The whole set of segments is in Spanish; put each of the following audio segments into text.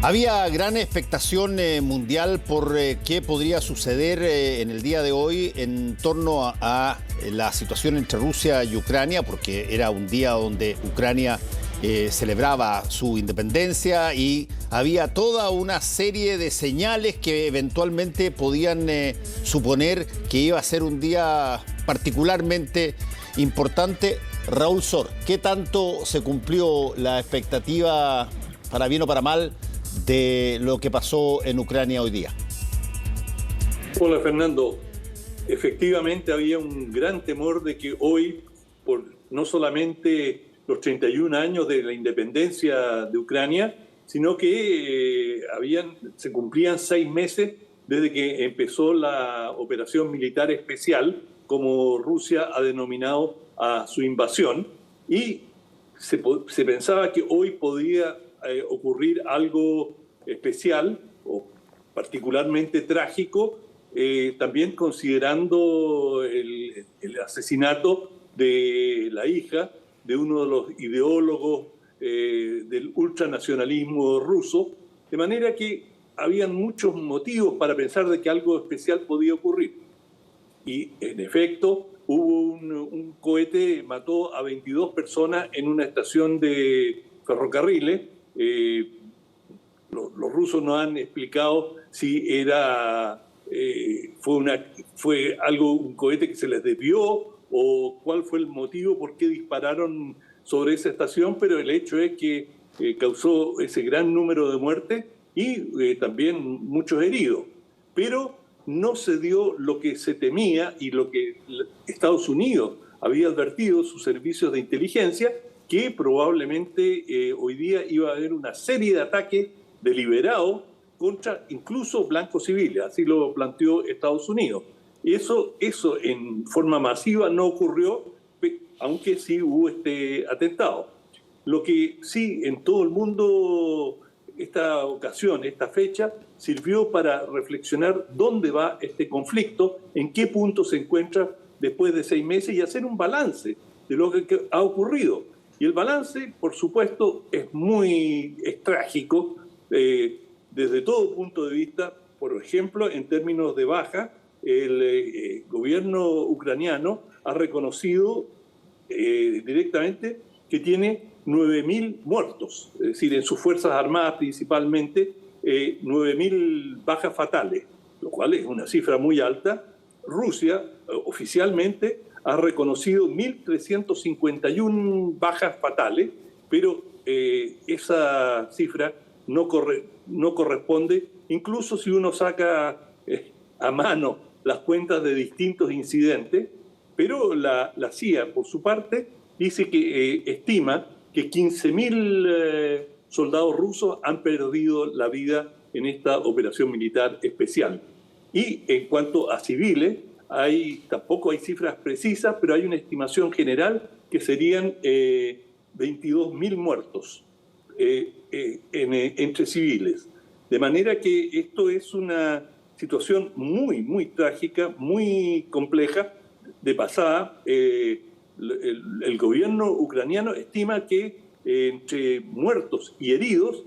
Había gran expectación mundial por qué podría suceder en el día de hoy en torno a la situación entre Rusia y Ucrania, porque era un día donde Ucrania celebraba su independencia y había toda una serie de señales que eventualmente podían suponer que iba a ser un día particularmente importante. Raúl Sor, ¿qué tanto se cumplió la expectativa, para bien o para mal, de lo que pasó en Ucrania hoy día? Hola Fernando, efectivamente había un gran temor de que hoy, por no solamente los 31 años de la independencia de Ucrania, sino que se cumplían 6 meses desde que empezó la operación militar especial, como Rusia ha denominado a su invasión, y se pensaba que hoy podía ocurrir algo especial o particularmente trágico, también considerando el asesinato de la hija de uno de los ideólogos del ultranacionalismo ruso, de manera que habían muchos motivos para pensar de que algo especial podía ocurrir. Y en efecto, hubo un cohete, mató a 22 personas en una estación de ferrocarriles. Los rusos no han explicado si fue un cohete que se les desvió o cuál fue el motivo por qué dispararon sobre esa estación, pero el hecho es que causó ese gran número de muertes y también muchos heridos. Pero no se dio lo que se temía y lo que Estados Unidos había advertido sus servicios de inteligencia, que probablemente hoy día iba a haber una serie de ataques deliberados contra incluso blancos civiles, así lo planteó Estados Unidos. Y eso en forma masiva no ocurrió, aunque sí hubo este atentado. Lo que sí en todo el mundo, esta ocasión, esta fecha, sirvió para reflexionar dónde va este conflicto, en qué punto se encuentra después de 6 meses y hacer un balance de lo que ha ocurrido. Y el balance, por supuesto, es trágico desde todo punto de vista. Por ejemplo, en términos de baja, el gobierno ucraniano ha reconocido directamente que tiene 9.000 muertos, es decir, en sus Fuerzas Armadas principalmente, 9.000 bajas fatales, lo cual es una cifra muy alta. Rusia oficialmente ha reconocido 1.351 bajas fatales, pero esa cifra no corresponde, incluso si uno saca a mano las cuentas de distintos incidentes, pero la CIA, por su parte, dice que estima que 15.000 soldados rusos han perdido la vida en esta operación militar especial. Y en cuanto a civiles, tampoco hay cifras precisas, pero hay una estimación general que serían 22.000 muertos entre civiles. De manera que esto es una situación muy, muy trágica, muy compleja. De pasada, el gobierno ucraniano estima que entre muertos y heridos,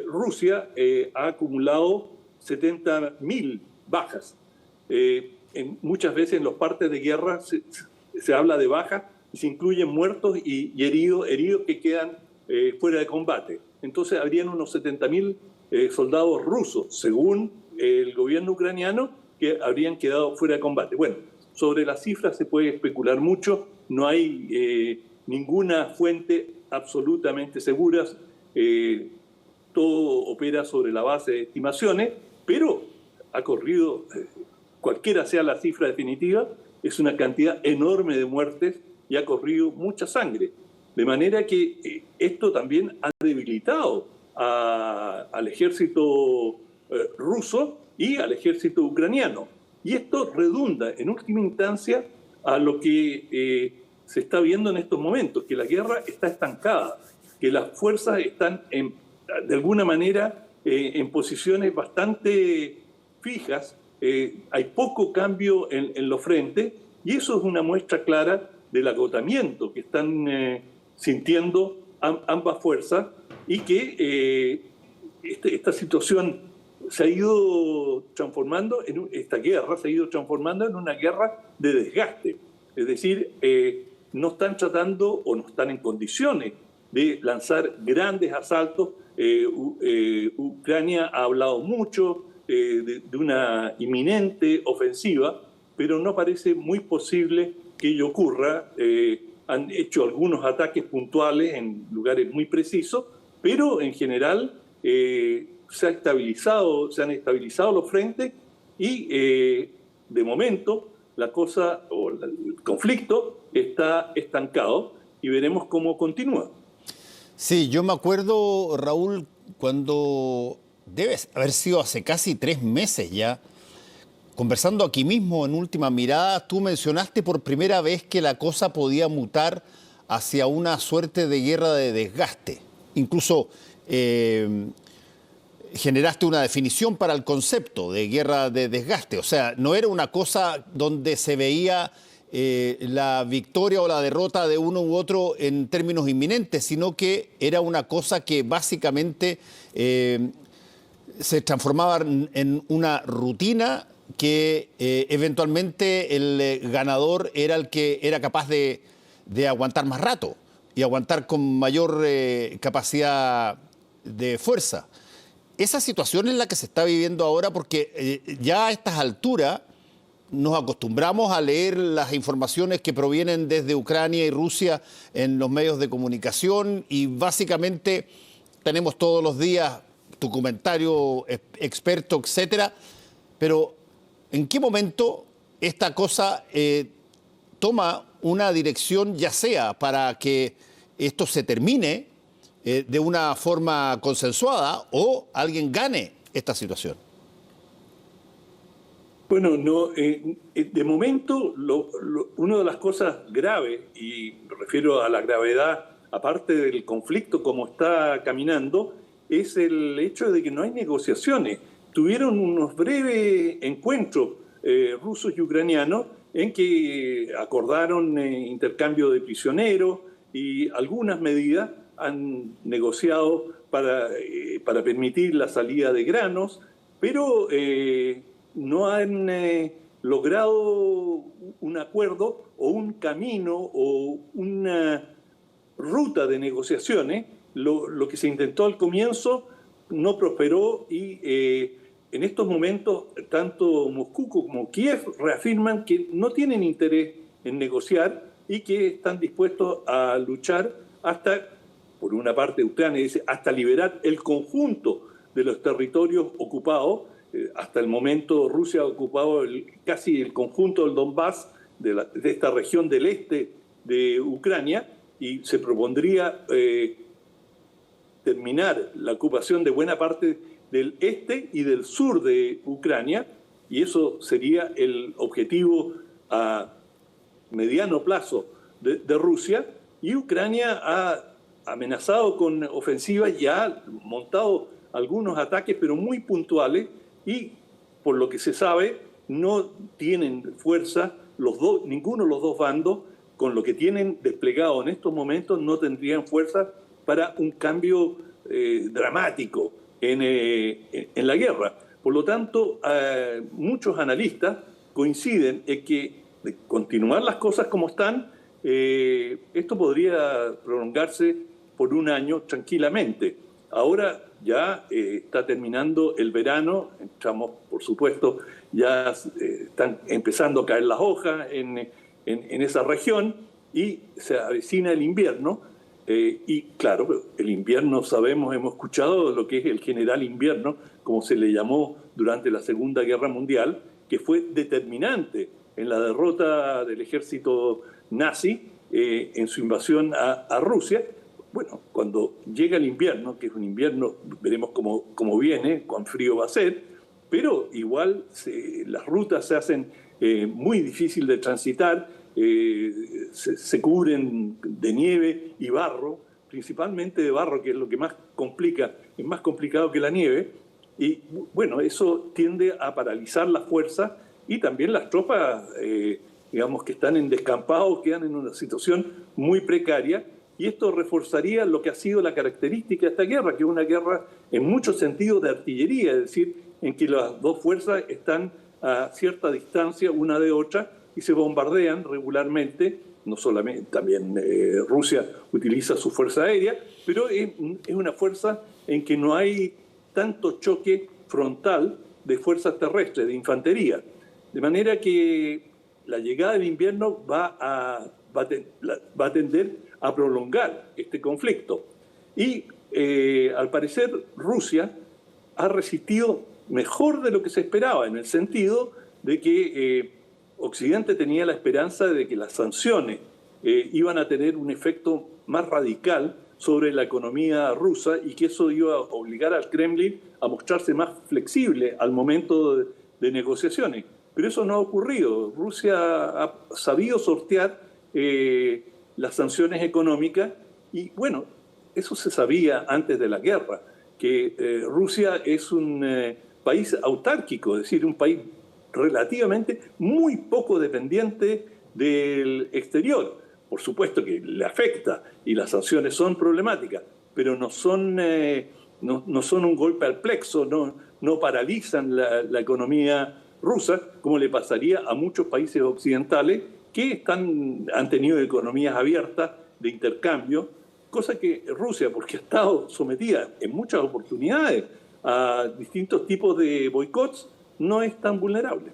Rusia ha acumulado 70.000 bajas. Muchas veces en los partes de guerra se habla de bajas y se incluyen muertos y heridos que quedan fuera de combate. Entonces habrían unos 70.000 soldados rusos, según el gobierno ucraniano, que habrían quedado fuera de combate. Bueno, sobre las cifras se puede especular mucho, no hay ninguna fuente absolutamente segura, todo opera sobre la base de estimaciones, pero ha corrido, cualquiera sea la cifra definitiva, es una cantidad enorme de muertes y ha corrido mucha sangre. De manera que esto también ha debilitado al ejército ruso y al ejército ucraniano. Y esto redunda en última instancia a lo que se está viendo en estos momentos, que la guerra está estancada, que las fuerzas están de alguna manera en posiciones bastante fijas, hay poco cambio en los frentes, y eso es una muestra clara del agotamiento que están sintiendo ambas fuerzas y que esta situación se ha ido transformando, esta guerra se ha ido transformando en una guerra de desgaste. Es decir, no están tratando o no están en condiciones de lanzar grandes asaltos. Ucrania ha hablado mucho de una inminente ofensiva, pero no parece muy posible que ello ocurra. Han hecho algunos ataques puntuales en lugares muy precisos, pero en general se han estabilizado los frentes y de momento la cosa o el conflicto está estancado y veremos cómo continúa. Sí, yo me acuerdo, Raúl, cuando debe haber sido hace casi 3 meses ya, conversando aquí mismo en Última Mirada, tú mencionaste por primera vez que la cosa podía mutar hacia una suerte de guerra de desgaste. Incluso generaste una definición para el concepto de guerra de desgaste. O sea, no era una cosa donde se veía la victoria o la derrota de uno u otro en términos inminentes, sino que era una cosa que básicamente se transformaba en una rutina que eventualmente el ganador era el que era capaz de aguantar más rato y aguantar con mayor capacidad de fuerza. Esa situación es la que se está viviendo ahora porque ya a estas alturas nos acostumbramos a leer las informaciones que provienen desde Ucrania y Rusia en los medios de comunicación y básicamente tenemos todos los días tu comentario experto, etcétera, pero ¿en qué momento esta cosa toma una dirección, ya sea para que esto se termine de una forma consensuada o alguien gane esta situación? Bueno, no, de momento una de las cosas graves, y me refiero a la gravedad, aparte del conflicto como está caminando, es el hecho de que no hay negociaciones. Tuvieron unos breves encuentros rusos y ucranianos en que acordaron intercambio de prisioneros y algunas medidas han negociado para permitir la salida de granos, pero no han logrado un acuerdo o un camino o una ruta de negociaciones. Lo que se intentó al comienzo no prosperó y en estos momentos tanto Moscú como Kiev reafirman que no tienen interés en negociar y que están dispuestos a luchar hasta, por una parte Ucrania dice, hasta liberar el conjunto de los territorios ocupados. Hasta el momento Rusia ha ocupado casi el conjunto del Donbass, de esta región del este de Ucrania, y se propondría terminar la ocupación de buena parte del este y del sur de Ucrania, y eso sería el objetivo a mediano plazo de Rusia, y Ucrania ha amenazado con ofensivas y ha montado algunos ataques, pero muy puntuales, y por lo que se sabe, no tienen fuerza ninguno de los dos bandos. Con lo que tienen desplegado en estos momentos, no tendrían fuerza para un cambio dramático en la guerra. Por lo tanto, muchos analistas coinciden en que de continuar las cosas como están, esto podría prolongarse por 1 año tranquilamente. Ahora ya está terminando el verano, entramos, por supuesto, ya están empezando a caer las hojas en esa región y se avecina el invierno. Y claro, el invierno sabemos, hemos escuchado lo que es el general invierno, como se le llamó durante la Segunda Guerra Mundial, que fue determinante en la derrota del ejército nazi en su invasión a Rusia. Bueno, cuando llega el invierno, que es un invierno, veremos cómo viene, cuán frío va a ser, pero igual las rutas se hacen muy difíciles de transitar, se cubren de nieve y barro, principalmente de barro, que es lo que más complica, es más complicado que la nieve, y bueno, eso tiende a paralizar las fuerzas y también las tropas, digamos, que están en descampado, quedan en una situación muy precaria. y esto reforzaría lo que ha sido la característica de esta guerra, que es una guerra en muchos sentidos de artillería, es decir, en que las dos fuerzas están a cierta distancia una de otra y se bombardean regularmente. No solamente, también Rusia utiliza su fuerza aérea, pero es una fuerza en que no hay tanto choque frontal de fuerzas terrestres, de infantería. De manera que la llegada del invierno va a tender a prolongar este conflicto. Y al parecer Rusia ha resistido mejor de lo que se esperaba, en el sentido de que Occidente tenía la esperanza de que las sanciones iban a tener un efecto más radical sobre la economía rusa y que eso iba a obligar al Kremlin a mostrarse más flexible al momento de negociaciones. Pero eso no ha ocurrido. Rusia ha sabido sortear las sanciones económicas y, bueno, eso se sabía antes de la guerra, que Rusia es un país autárquico, es decir, un país relativamente muy poco dependiente del exterior. Por supuesto que le afecta y las sanciones son problemáticas, pero no son un golpe al plexo, no paralizan la economía rusa, como le pasaría a muchos países occidentales que han tenido economías abiertas de intercambio, cosa que Rusia, porque ha estado sometida en muchas oportunidades a distintos tipos de boicots, no es tan vulnerable.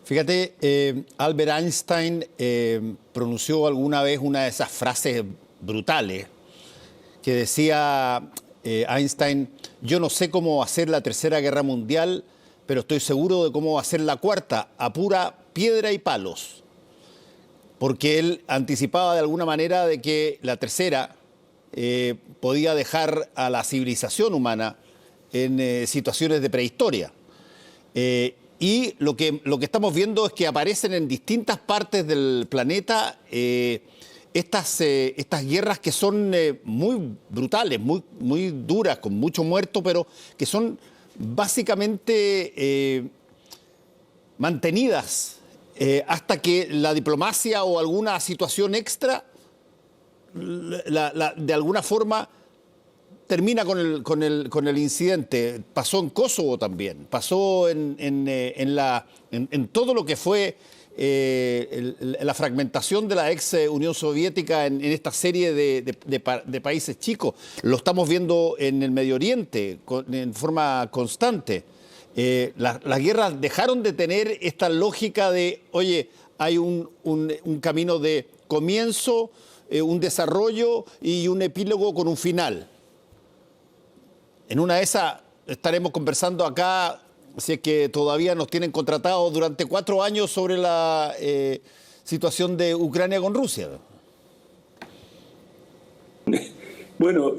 Fíjate, Albert Einstein pronunció alguna vez una de esas frases brutales que decía Einstein: yo no sé cómo hacer la Tercera Guerra Mundial, pero estoy seguro de cómo hacer la cuarta, a pura piedra y palos. Porque él anticipaba de alguna manera de que la tercera podía dejar a la civilización humana en situaciones de prehistoria. Y lo que estamos viendo es que aparecen en distintas partes del planeta estas guerras que son muy brutales, muy duras, con mucho muerto, pero que son básicamente mantenidas hasta que la diplomacia o alguna situación extra de alguna forma termina con el incidente. Pasó en Kosovo también, pasó en todo lo que fue la fragmentación de la ex Unión Soviética en esta serie de países chicos. Lo estamos viendo en el Medio Oriente en forma constante. Las guerras dejaron de tener esta lógica de, oye, hay un camino de comienzo, un desarrollo y un epílogo con un final. En una de esas estaremos conversando acá, si es que todavía nos tienen contratados durante 4 años sobre la situación de Ucrania con Rusia. Bueno,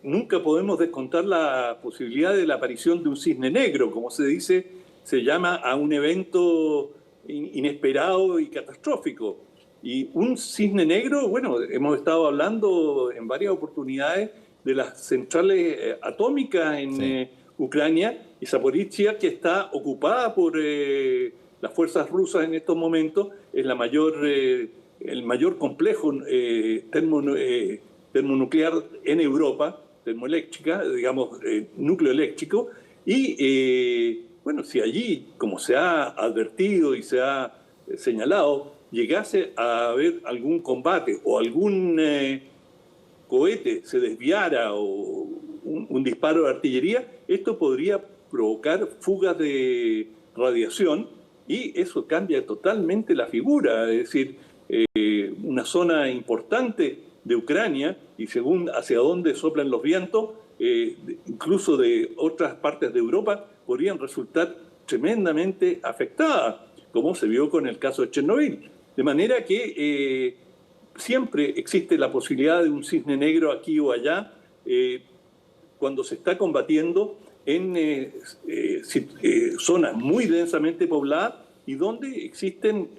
nunca podemos descontar la posibilidad de la aparición de un cisne negro, como se dice, se llama a un evento inesperado y catastrófico. Y un cisne negro, bueno, hemos estado hablando en varias oportunidades de las centrales atómicas en Ucrania y Zaporizhia, que está ocupada por las fuerzas rusas en estos momentos, es el mayor complejo termonuclear en Europa, termoeléctrica, digamos, núcleo eléctrico, y bueno, si allí, como se ha advertido y se ha señalado, llegase a haber algún combate o algún cohete se desviara o un disparo de artillería, esto podría provocar fugas de radiación y eso cambia totalmente la figura. Es decir, una zona importante de Ucrania y según hacia dónde soplan los vientos, incluso de otras partes de Europa, podrían resultar tremendamente afectadas, como se vio con el caso de Chernobyl. De manera que siempre existe la posibilidad de un cisne negro aquí o allá cuando se está combatiendo en zonas muy densamente pobladas y donde existen,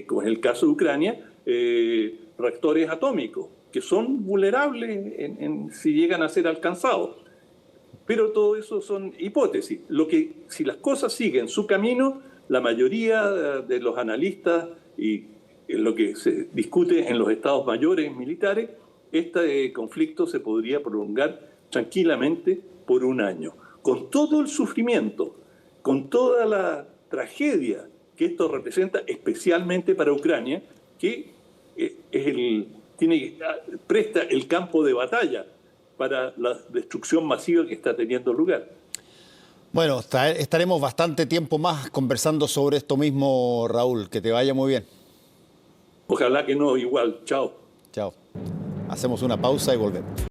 como en el caso de Ucrania, reactores atómicos que son vulnerables si llegan a ser alcanzados. Pero todo eso son hipótesis. Si las cosas siguen su camino, la mayoría de los analistas y en lo que se discute en los estados mayores militares, este conflicto se podría prolongar tranquilamente por un año, con todo el sufrimiento, con toda la tragedia que esto representa, especialmente para Ucrania, que presta el campo de batalla para la destrucción masiva que está teniendo lugar. Bueno, estaremos bastante tiempo más conversando sobre esto mismo, Raúl. Que te vaya muy bien. Ojalá que no, igual. Chao. Chao. Hacemos una pausa y volvemos.